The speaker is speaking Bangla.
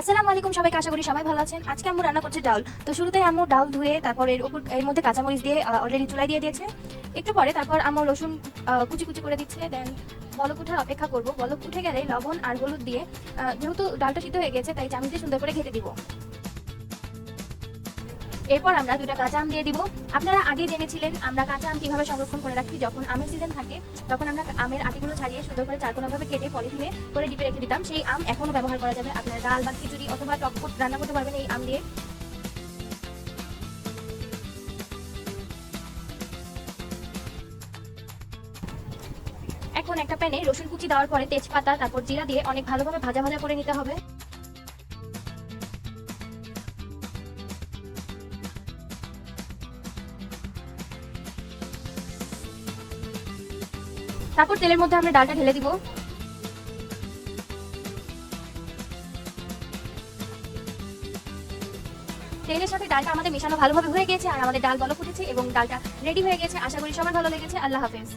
আসসালামু আলাইকুম সবাইকে, আশা করি সবাই ভালো আছেন। আজকে আম্মু রান্না করছে ডাল। তো শুরুতেই আম্মু ডাল ধুয়ে তারপর এর মধ্যে কাঁচামরিচ দিয়ে অলরেডি চুলায় দিয়ে দিয়েছে। একটু পরে তারপর আম্মু রসুন কুচি কুচি করে দিচ্ছে। দেন বলক ওঠার অপেক্ষা করব। বলক উঠে গেলে লবণ আর হলুদ দিয়ে যেহেতু ডালটা সিদ্ধ হয়ে গেছে তাই চামচ দিয়ে সুন্দর করে ঘেটে দিব। এরপর আমরা 2টা কাঁচা আম দিয়ে দিব। আপনারা আগে জেনেছিলেন আমরা কাঁচা আম কিভাবে সংরক্ষণ করে রাখি। যখন আমের সিজন থাকে তখন আমরা আমের আটিগুলো ছাড়িয়ে সুন্দর করে চারকোনাভাবে কেটে পলিথিনে করে ডিপে রেখে দিতাম। সেই আম এখনো ব্যবহার করা যাবে। আপনারা ডাল বা খিচুড়ি অথবা টক রান্না করতে পারবেন এই আম দিয়ে। এখন একটা প্যানে রসুন কুচি দেওয়ার পরে তেজপাতা তারপর জিরা দিয়ে অনেক ভালোভাবে ভাজা ভাজা করে নিতে হবে। তারপর তেলের মধ্যে আমরা ডালটা ঢেলে দিব। তেলের সাথে ডালটা আমাদের মেশানো ভালোভাবে হয়ে গেছে আর আমাদের ডাল বলক উঠেছে এবং ডালটা রেডি হয়ে গেছে। আশা করি সবার ভালো লেগেছে। আল্লাহ হাফেজ।